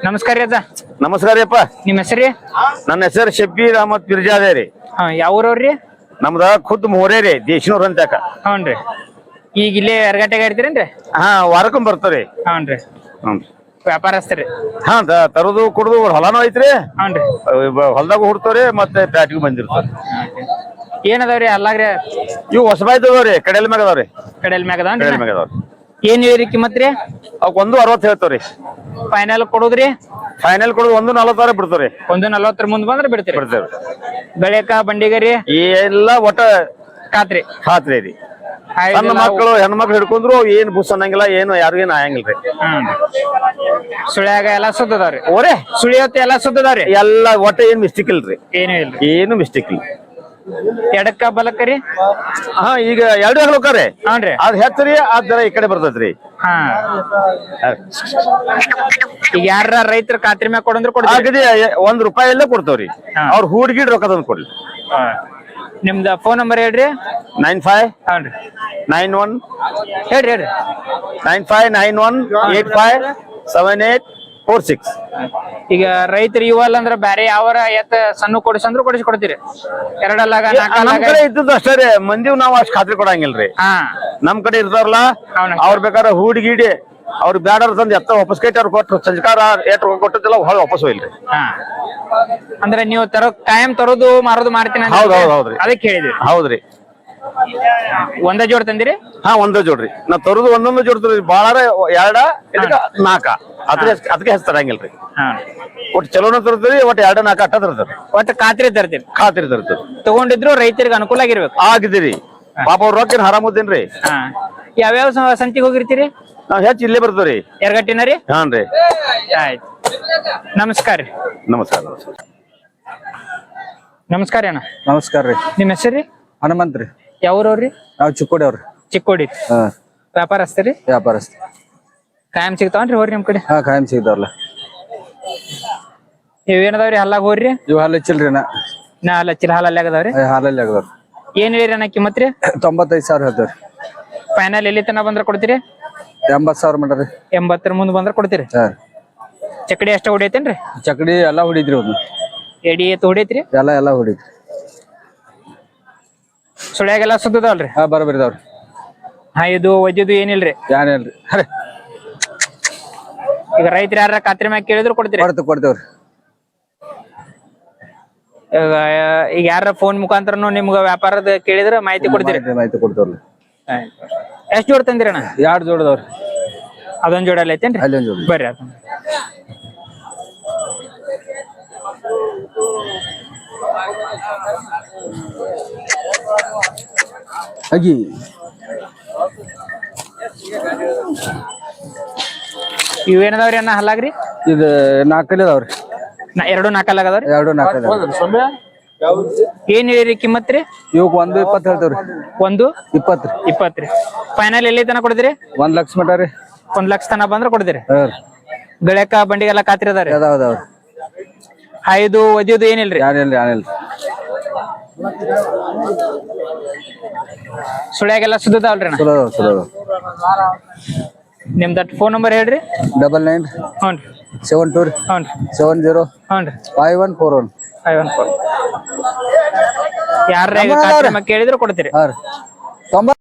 ನಮಸ್ಕಾರ ರೀ ಅಜ್ಜ. ನಮಸ್ಕಾರಪ್ಪ. ನಿಮ್ಮ ಹೆಸರು ರೀ? ನನ್ನ ಹೆಸರು ಶಬ್ಬೀರ್ ಅಹಮದ್ ಪಿರ್ಜಾದೆ ರೀ. ಹಾ, ಯಾವ ಊರವ್ರಿ? ನಮ್ದ ಖುದ್ ಮೋರೆ ರೀ, ದೇಶನೂರ್ ಅಂತಾಕ. ಹ್ಞೂನ್ರಿ. ಈಗ ಇಲ್ಲೇ ಎರಗಟ್ಟೆಗೆ ಇರ್ತೀರೇನ್ರಿ? ಹಾ, ವಾರಕ್ಕೊಮ್ಮೆ ಬರ್ತಾವ್ರಿ. ಹ್ಞೂನ್ರಿ. ಹ್ಮ್. ವ್ಯಾಪಾರಸ್ಥರಿ? ಹಾ, ತರೋದು ಕುಡ್ದು ಹೊಲನೂ ಐತ್ರಿ. ಹ್ಞೂನ್ರಿ. ಹೊಲದಾಗ ಹುಡ್ತಾವ್ರಿ, ಮತ್ತೆ ಪ್ಯಾಟಿಗೆ ಬಂದಿರ್ತಾವ್ರಿ. ಏನದಾವ್ರಿ ಅಲ್ಲಾಗ್ರಿ? ಇವು ಹೊಸಬಾಯ್ತದವ್ರಿ, ಕಡೆಲ್ ಮ್ಯಾಗ ಅದಾವ್ರಿ. ಕಡೆಲ್ ಮ್ಯಾಗ ಅದಾನ್ರಿ? ಕಡೆಲ್ ಮ್ಯಾಗ ಅದಾವ್ರಿ. ಏನ್ ಹೇಳ್ರಿ ಕಿಮ್ಮತ್ ರೀ? ಅವಕ್ 1.60 ಹೇಳ್ತಾವ್ರಿ. ಫೈನಲ್ ಕೊಡುದ್ರಿ? ಫೈನಲ್ ಕೊಡುದು 1.40 ಬಿಡ್ತಾವ್ರಿ. 1.40 ಮುಂದ್ ಬಂದ್ರೆ ಬಿಡ್ತೀರಿ? ಬಿಡ್ತೇವ್ರಿ. ಬೆಳೆಕ ಬಂಡಿಗರಿ ಎಲ್ಲ ಒಟ್ಟ ಖಾತ್ರಿ? ಖಾತ್ರಿ ರೀ. ಸಣ್ಣ ಮಕ್ಕಳು ಹೆಣ್ಮಕ್ಳು ಹಿಡ್ಕೊಂಡ್ರು ಏನ್ ಬುಸ್ ಅನ್ನಂಗಿಲ್ಲ, ಏನು ಯಾರಿಗೇನು ಆಯಂಗಿಲ್ರಿ. ಸುಳ್ಯಾಗ ಎಲ್ಲಾ ಸುದ್ದದವ್ರಿ? ಓರೇ ಸುಳಿಯತ್ತೆ ಎಲ್ಲಾ ಸುದ್ದದವ್ರಿ? ಎಲ್ಲ ಒಟ್ಟ ಏನ್ ಮಿಸ್ಟೇಕ್ ಇಲ್ರಿ. ಏನು ಇಲ್ರಿ? ಏನು ಮಿಸ್ಟೇಕ್ ಇಲ್ಲ. ಎಡಕ್ಕ ಬಲಕ್ಕ ರೀ? ಹಾ, ಈಗ ಎರಡು ಹೋಗ್ತಾರೆ. ಹ್ಞೂನ್ರಿ. ಅದ್ ಹೆಚ್ಚರಿ ಅದ್ರ ಈ ಕಡೆ ಬರ್ತೈತ್ರಿ. ಹಾ, ಈಗ ಯಾರ ರೈತರ ಖಾತ್ರಿ ಮ್ಯಾಗ ಕೊಡಂದ್ರ ಕೊಡ್ತೀರಿ? ಆಗದಿ ₹1 ಎಲ್ಲ ಕೊಡ್ತಾವ್ರಿ. ಅವ್ರ ಹೂಡ್ಗಿಡ್ ರೊಕ್ಕ ತಂದ್ ಕೊಡ್ಲಿ. ನಿಮ್ದ ಫೋನ್ ನಂಬರ್ ಹೇಳ್ರಿ. 95 ಹ್ಞೂನ್ರಿ 91 ಹೇಳ್ರಿ ಹೇಳ್ರಿ. 9591857846. ಈಗ ರೈತರು ಇವಲ್ಲ ಅಂದ್ರ ಬ್ಯಾರೆ ಯಾವರ ಎತ್ತ ಸಣ್ಣ ಕೊಡಿಸಂದ್ರು ಕೊಡ್ತೀರಿ? ಎರಡಲ್ಲಾಗ ನಮ್ ಕಡೆ ಇದ್ದದ್ದು ಅಷ್ಟೇ ರೀ. ಮಂದಿವ್ ನಾವ್ ಅಷ್ಟ್ ಖಾತ್ರಿ ಕೊಡಂಗಿಲ್ರಿ. ಹಾ, ನಮ್ ಕಡೆ ಇರ್ತಾರಲ್ಲ ಅವ್ರ ಬೇಕಾದ್ರೆ ಹೂಡ್ಗಿಡಿ ಅವ್ರ ಬ್ಯಾಡರ್ ತಂದ್ ಎತ್ತ ವಾಪಸ್ ಕೈಟಿ ಅವ್ರ ಕೊಟ್ಟು ಸಂಸ್ಕಾರ ಏಟ್ ರೊಕ್ಕ ಕೊಟ್ಟಿದ್ದಿಲ್ಲ ಹೊಳ ವಾಪಸ್ ಹೋಯ್ಲ್ರಿ. ಹಾ, ಅಂದ್ರೆ ನೀವು ಕಾಯಂ ತರೋದು ಮಾರೋದು ಮಾಡ್ತೀನಿ ಅಂತ ಹೌದ್ರಿ. ಅದಕ್ಕೆ ಹೇಳಿದ್ರಿ? ಹೌದ್ರಿ. ಒಂದ ಜೋಡ್ ತಂದಿರಿ? ಹಾ, ಒಂದೇ ಜೋಡ್ರಿ. ನಾ ತರೋದು ಒಂದೊಂದು ಜೋಡ್ತೀರಿ. ಬಾಳ ಎರಡ ಇದಕ್ಕ 4 ಅದಕ್ಕೆ ಹೆಸರು ತರಂಗಿಲ್ರಿ. ಒಟ್ಟು ಚಲೋನ ತರ್ತೀರಿ, ಒಟ್ಟು 2 4 ಅಟ್ಟ ತರ್ತಾರ. ಒಟ್ಟು ಖಾತ್ರಿ ತರ್ತೀರಿ? ಖಾತ್ರಿ ತರ್ತೀರಿ. ತಗೊಂಡಿದ್ರು ರೈತರಿಗೆ ಅನುಕೂಲ ಆಗಿರ್ಬೇಕು. ಆಗಿದಿರಿ. ಪಾಪ ಅವ್ರ ರೊಕ್ಕ ಹರಾಮುದ್ದೇನ್ರಿ. ಹಾ, ಯಾವ್ಯಾವ ಸಂತಿಗೆ ಹೋಗಿರ್ತೀರಿ? ನಾವ್ ಹೆಚ್ಚು ಇಲ್ಲೇ ಬರ್ತೀವ್ರಿ. ಎರಗಟ್ಟಿನ ರೀ? ಹಾನ್ರಿ. ಆಯ್ತು, ನಮಸ್ಕಾರ ರೀ. ನಮಸ್ಕಾರ. ನಮಸ್ಕಾರ ಅಣ್ಣ. ನಮಸ್ಕಾರ ರೀ. ನಿಮ್ಮ ಹೆಸರು ರೀ? ಹನುಮಂತ್ ರೀ. ಯಾವ್ರವ್ರಿ? ನಾವು ಚಿಕ್ಕೋಡಿ ಅವ್ರಿ. ಚಿಕ್ಕೋಡಿ. ವ್ಯಾಪಾರಸ್ಥರಿ? ವ್ಯಾಪಾರಸ್ಥ. ಕಾಯಂ ಸಿಗ್ತಾವನ್ರಿ ಹೋರಿ ನಿಮ್ ಕಡೆ? ಹಾ, ಕಾಯಂ ಸಿಗ್ತಾವಲ್ಲ. ಇವೇನದಾವ್ರಿ ಹಲ್ಲಾಗ ಹೋರಿ? ಇವ್ ಹಾಲು ಹೆಚ್ಚಿಲ್ರಿ. ನಾ ಹಚ್ಚಿಲ್ಲ ಹಾಲಲ್ಲಿ ಆಗದವ್ರಿ? ಹಾಲಲ್ಲಿ ಆಗದವ್ರಿ. ಏನ್ ಹೇಳಿರಿ ಅಣ್ಣ ಕಿಮ್ಮತ್ ರೀ? 95,000 ಹೇಳ್ತೇವ್ರಿ. ಫೈನಲ್ ಎಲ್ಲಿ ತನ ಬಂದ್ರ ಕೊಡ್ತೀರಿ? 80,000 ಮಟ ರೀ. 80 ಮುಂದ್ ಬಂದ್ರ ಕೊಡ್ತೀರಿ? ಚಕಡಿ ಅಷ್ಟ ಹೊಡಿಯತೇನ್ರಿ? ಚಕಡಿ ಎಲ್ಲಾ ಹೊಡಿದ್ರಿ. ಒಂದು ಎಡಿ ಎತ್ತು ಹೊಡಿಯತ್ರಿ? ಎಲ್ಲಾ ಹೊಡಿದ್ರಿ. ಸುಳ್ಯಾಗೆಲ್ಲ ಸುದ್ದದವಲ್ರಿ? ಹಾ, ಬರಬರಿದಾವ್ರಿ. ಹಾ, ಇದು ಒಜ್ಜದು ಏನಿಲ್ರಿ? ಏನಿಲ್ರಿ. ಅರೆ, ಈಗ ರೈತರು ಯಾರ ಖಾತ್ರಿ ಮ್ಯಾಗ ಕೇಳಿದ್ರು ಕೊಡ್ತೀರಿ? ಕೊಡ್ತೇವ್ರಿ. ಈಗ ಯಾರ ಫೋನ್ ಮುಖಾಂತರನು ನಿಮ್ಗ ವ್ಯಾಪಾರದ ಕೇಳಿದ್ರ ಮಾಹಿತಿ ಕೊಡ್ತೀರಿ? ಮಾಹಿತಿ ಕೊಡ್ತೇವ್ರಿ. ಎಷ್ಟ್ ಜೋಡ್ ತಂದಿರಿ ಅಣ್ಣ? 2 ಜೋಡದವ್ರಿ. ಅದೊಂದ್ ಜೋಡಲ್ಲಿ ಐತೇನ್ರಿ? ಅಲ್ಲಿ ಒಂದು ಜೋಡಿ. ಬರ್ರಿ ಅದ ಅಗಿ ಇವೇನದಾವ್ರಿ ಅಣ್ಣ ಹಲ್ಲಾಗ್ರಿ? ಇದು 4 ಅದಾವ್ರಿ. 2 4 ಆಗದವ್ರಿ? 2 4. ಏನ್ ಹೇಳಿರಿ ಕಿಮ್ಮತ್ ರೀ? ಇವಕ್ 1.20 ಹೇಳ್ತೇವ್ರಿ. 1.20 ರೀ? 20 ರೀ. ಫೈನಲ್ ಎಲ್ಲಿ ತನ ಕೊಡ್ತೀರಿ? 1 ಲಕ್ಷ ಮಟ ರೀ. 1 ಲಕ್ಷ ತನ ಬಂದ್ರ ಕೊಡ್ತೀರಿ? ಬೆಳೆಕ ಬಂಡಿಗೆಲ್ಲ ಖಾತ್ರಿ ಅದಾವ್ರಿ? ಅದಾವ್ರಿ. ಹಾಯ್ದು ಒದಿಯೋದು ಏನಿಲ್ರಿ? ಏನಿಲ್ರಿ. ಸುಳ್ಯಾಗೆಲ್ಲ ಸುದ್ದದವಲ್ರಿ ಅಣ್ಣ? ನಿಮ್ದ ಫೋನ್ ನಂಬರ್ ಹೇಳ್ರಿ. 99 ಹ್ಞೂ 72 ಹ್ಞೂ 70 ಹ್ಞೂ 5141. 5141. ಯಾರ ಕೇಳಿದ್ರು ಕೊಡ್ತೀರಿ? 90